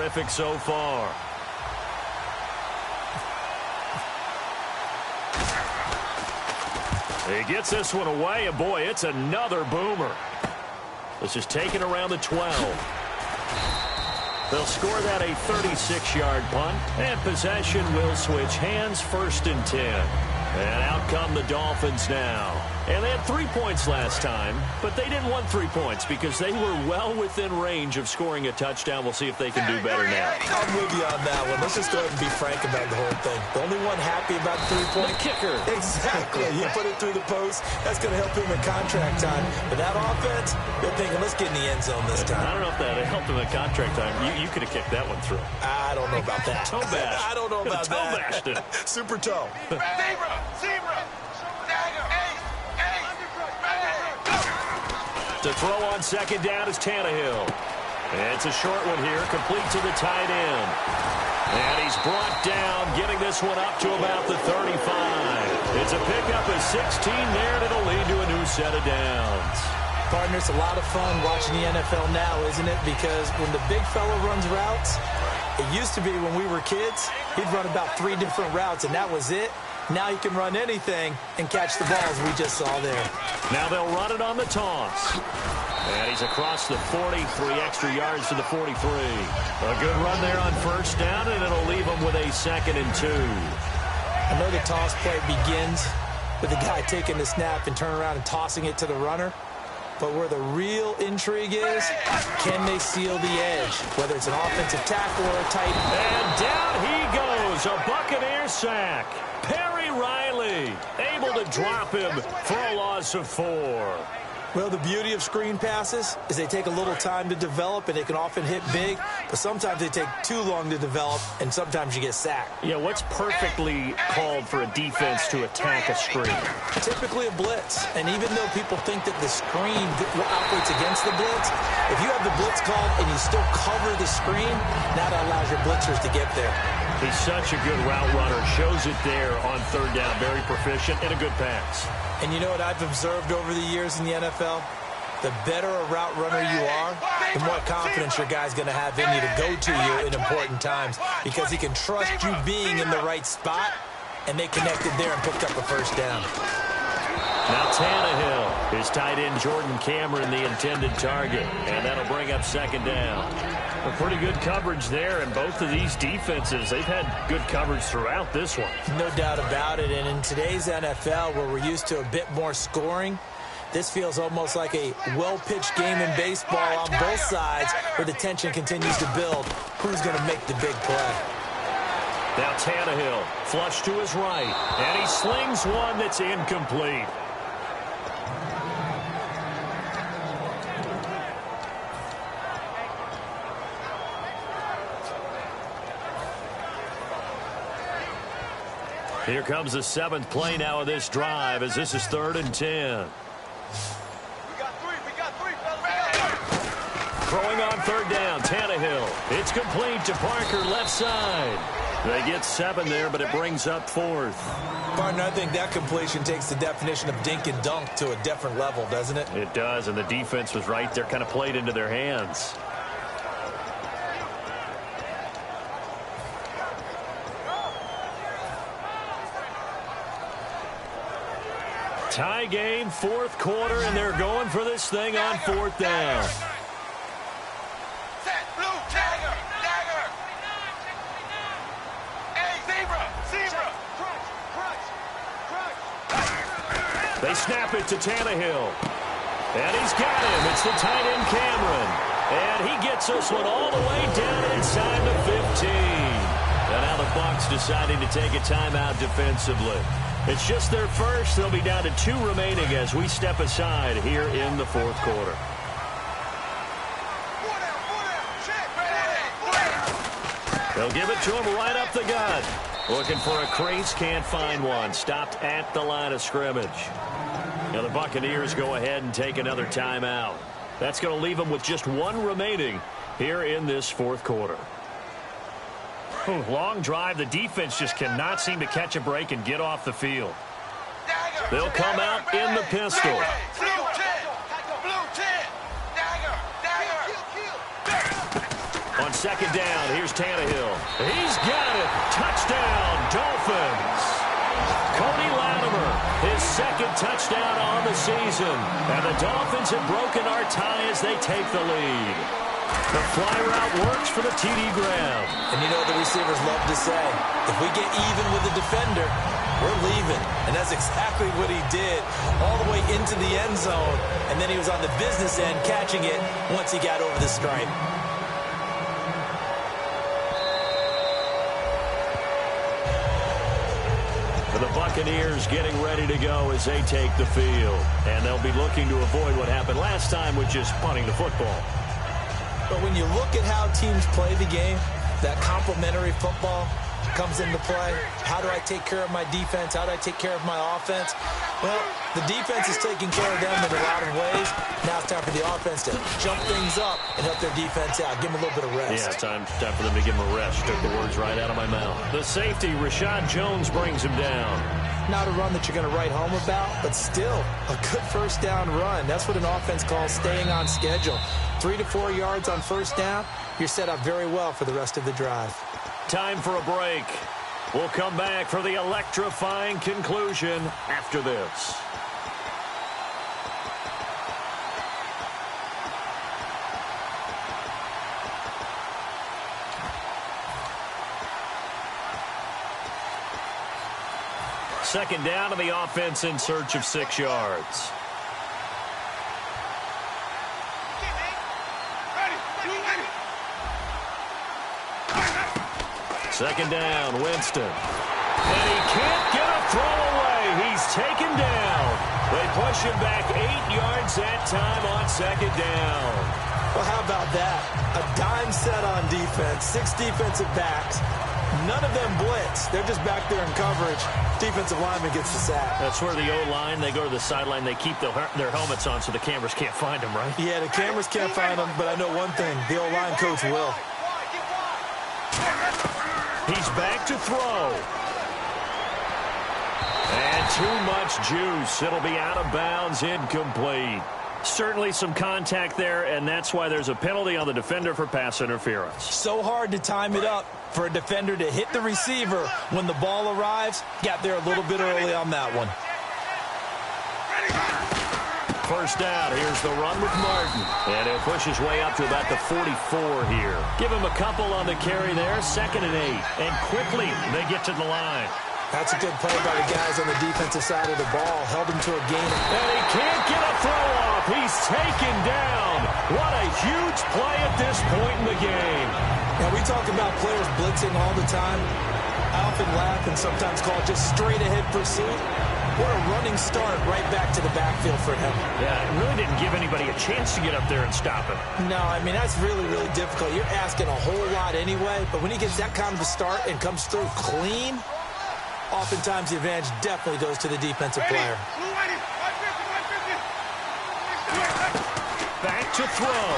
terrific so far. He gets this one away, and boy, it's another boomer. This is taken around the 12. They'll score that a 36-yard punt, and possession will switch hands, 1st and 10. And out come the Dolphins now. And they had 3 points last time, but they didn't want 3 points because they were well within range of scoring a touchdown. We'll see if they can do better now. I'm with you on that one. Let's just go ahead and be frank about the whole thing. The only one happy about the 3-point. The kicker. Exactly. You put it through the post. That's going to help him in contract time. But that offense, they're thinking, let's get in the end zone this time. I don't know if that helped him in contract time. You could have kicked that one through. I don't know about that. Toe bash. I don't know about toe that. bashed it. Super toe. Zebra. Dagger. To throw on 2nd down is Tannehill. It's a short one here, complete to the tight end. And he's brought down, getting this one up to about the 35. It's a pickup of 16 there, and it'll lead to a new set of downs. Partner, it's a lot of fun watching the NFL now, isn't it? Because when the big fella runs routes, it used to be when we were kids, he'd run about 3 different routes, and that was it. Now he can run anything and catch the balls we just saw there. Now they'll run it on the toss. And he's across the 40, 3 extra yards to the 43. A good run there on 1st down, and it'll leave him with a 2nd and 2. I know the toss play begins with the guy taking the snap and turning around and tossing it to the runner. But where the real intrigue is, can they seal the edge? Whether it's an offensive tackle or a tight end. And down he goes, a Buccaneer sack. Perry Riley able to drop him for a loss of 4. Well, the beauty of screen passes is they take a little time to develop, and they can often hit big, but sometimes they take too long to develop, and sometimes you get sacked. Yeah, what's perfectly called for a defense to attack a screen? Typically a blitz, and even though people think that the screen operates against the blitz, if you have the blitz called and you still cover the screen, now that allows your blitzers to get there. He's such a good route runner. Shows it there on 3rd down. Very proficient and a good pass. And you know what I've observed over the years in the NFL? The better a route runner you are, the more confidence your guy's going to have in you to go to you in important times because he can trust you being in the right spot, and they connected there and picked up a 1st down. Now Tannehill, his tight end Jordan Cameron, the intended target, and that'll bring up 2nd down. A pretty good coverage there, and both of these defenses, they've had good coverage throughout this one. No doubt about it, and in today's NFL, where we're used to a bit more scoring, this feels almost like a well-pitched game in baseball on both sides where the tension continues to build. Who's going to make the big play? Now Tannehill, flush to his right, and he slings one that's incomplete. Here comes the 7th play now of this drive as this is 3rd and 10. Throwing on 3rd down, Tannehill. It's complete to Parker, left side. They get 7 there, but it brings up 4th. Partner, I think that completion takes the definition of dink and dunk to a different level, doesn't it? It does, and the defense was right there, kind of played into their hands. Tie game, 4th quarter, and they're going for this thing on 4th down. Set, blue, dagger. Hey, zebra. They snap it to Tannehill. And he's got him. It's the tight end Cameron. And he gets this one all the way down inside the 15. And now the Bucs deciding to take a timeout defensively. It's just their first. They'll be down to 2 remaining as we step aside here in the 4th quarter. They'll give it to him right up the gut. Looking for a crease, can't find one. Stopped at the line of scrimmage. Now the Buccaneers go ahead and take another timeout. That's going to leave them with just 1 remaining here in this 4th quarter. Long drive. The defense just cannot seem to catch a break and get off the field. They'll come out in the pistol. On second down. Here's Tannehill. He's got it. Touchdown, Dolphins. Cody Latimer, his second touchdown on the season. And the Dolphins have broken our tie as they take the lead. The fly route works for the TD grab. And you know what the receivers love to say? If we get even with the defender, we're leaving. And that's exactly what he did all the way into the end zone. And then he was on the business end catching it once he got over the stripe. For the Buccaneers getting ready to go as they take the field. And they'll be looking to avoid what happened last time with just punting the football. But when you look at how teams play the game, that complementary football comes into play. How do I take care of my defense? How do I take care of my offense? Well, the defense is taking care of them in a lot of ways. Now it's time for the offense to jump things up and help their defense out. Give them a little bit of rest. Yeah, time for them to give him a rest. Took the words right out of my mouth. The safety, Rashad Jones, brings him down. Not a run that you're going to write home about, but still a good first down run. That's what an offense calls staying on schedule. 3 to 4 yards on first down, you're set up very well for the rest of the drive. Time for a break. We'll come back for the electrifying conclusion after this. Second down, and the offense in search of 6 yards. Second down, Winston. And he can't get a throw away. He's taken down. They push him back 8 yards that time on second down. Well, how about that? A dime set on defense, 6 defensive backs. None of them blitz. They're just back there in coverage. Defensive lineman gets the sack. That's where the O-line, they go to the sideline, they keep their helmets on so the cameras can't find them, right? Yeah, the cameras can't find them, but I know one thing. The O-line coach will. He's back to throw. And too much juice. It'll be out of bounds, incomplete. Certainly some contact there, and that's why there's a penalty on the defender for pass interference. So hard to time it up for a defender to hit the receiver when the ball arrives. Got there a little bit early on that one. First down, here's the run with Martin. And he'll push his way up to about the 44 here. Give him a couple on the carry there, 2nd and 8. And quickly, they get to the line. That's a good play by the guys on the defensive side of the ball. Held him to a gain. And he can't get a throw off. He's taken down. What a huge play at this point in the game. Now, we talk about players blitzing all the time. I often laugh and sometimes call it just straight-ahead pursuit. What a running start right back to the backfield for him. Yeah, it really didn't give anybody a chance to get up there and stop him. No, I mean, that's really, really difficult. You're asking a whole lot anyway, but when he gets that kind of a start and comes through clean, oftentimes the advantage definitely goes to the defensive player. Back to throw.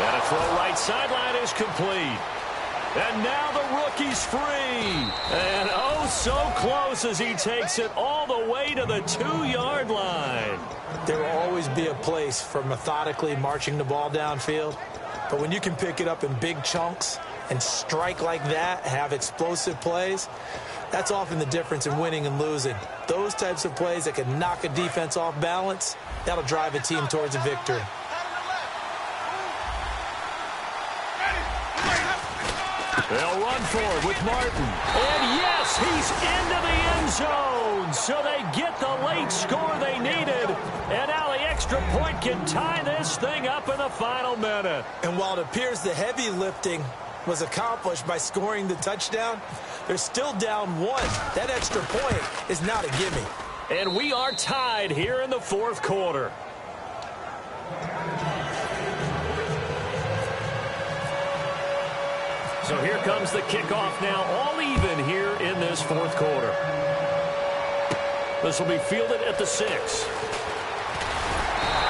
And a throw right sideline is complete. And now the rookie's free. And oh, so close as he takes it all the way to the 2-yard line. There will always be a place for methodically marching the ball downfield. But when you can pick it up in big chunks and strike like that, have explosive plays, that's often the difference in winning and losing. Those types of plays that can knock a defense off balance, that'll drive a team towards a victory. They'll run for it with Martin. And yes, he's into the end zone. So they get the late score they needed. And now the extra point can tie this thing up in the final minute. And while it appears the heavy lifting was accomplished by scoring the touchdown, they're still down 1. That extra point is not a gimme. And we are tied here in the 4th quarter. So here comes the kickoff now, all even here in this 4th quarter. This will be fielded at the 6.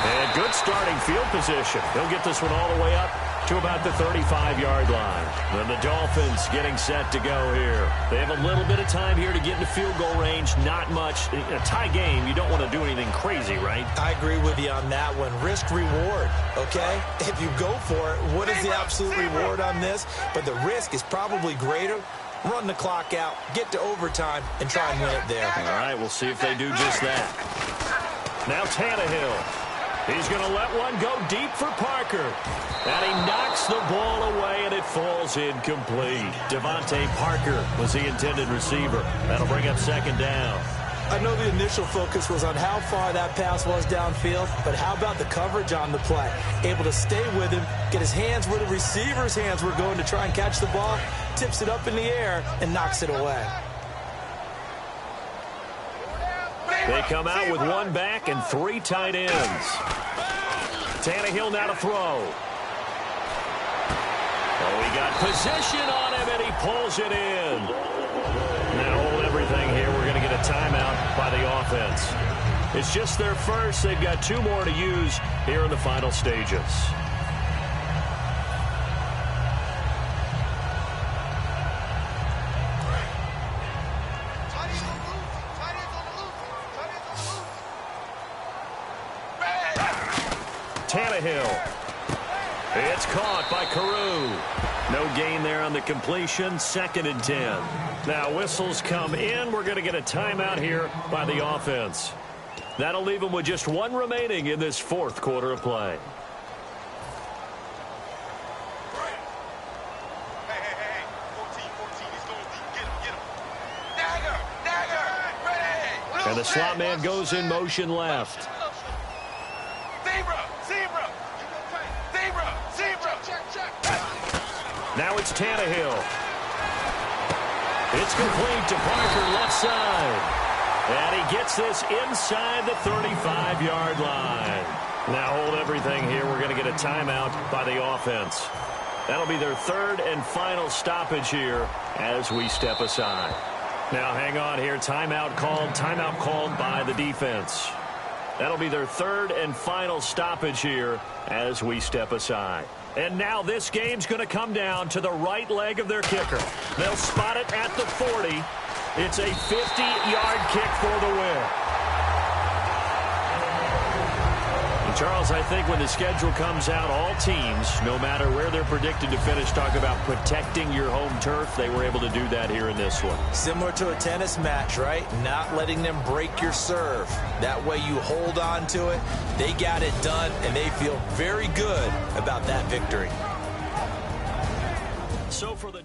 And good starting field position. He'll get this one all the way up to to about the 35-yard line. And the Dolphins getting set to go here. They have a little bit of time here to get into field goal range. Not much. A tie game, you don't want to do anything crazy, right? I agree with you on that one. Risk-reward, okay? If you go for it, what is the absolute reward on this? But the risk is probably greater. Run the clock out, get to overtime, and try and win it there. All right, we'll see if they do just that. Now Tannehill. He's going to let one go deep for Parker. And he knocks the ball away, and it falls incomplete. Devontae Parker was the intended receiver. That'll bring up second down. I know the initial focus was on how far that pass was downfield, but how about the coverage on the play? Able to stay with him, get his hands where the receiver's hands were going to try and catch the ball, tips it up in the air, and knocks it away. They come out with one back and three tight ends. Tannehill now to throw. Oh, he got position on him, and he pulls it in. Now hold everything here. We're going to get a timeout by the offense. It's just their first. They've got two more to use here in the final stages. Tannehill. It's caught by Carew. No gain there on the completion. 2nd and 10. Now whistles come in. We're going to get a timeout here by the offense. That'll leave them with just one remaining in this 4th quarter of play. Hey. 14. He's going deep. Get him. Dagger. Ready. And the slot man goes in motion left. Now it's Tannehill. It's complete to Parker, left side. And he gets this inside the 35-yard line. Now hold everything here. We're going to get a timeout by the offense. That'll be their 3rd and final stoppage here as we step aside. Now hang on here. Timeout called by the defense. That'll be their 3rd and final stoppage here as we step aside. And now this game's going to come down to the right leg of their kicker. They'll spot it at the 40. It's a 50-yard kick for the win. And Charles, I think when the schedule comes out, all teams, no matter where they're predicted to finish, talk about protecting your home turf. They were able to do that here in this one. Similar to a tennis match, right? Not letting them break your serve. That way you hold on to it. They got it done, and they feel very good about that victory. So for the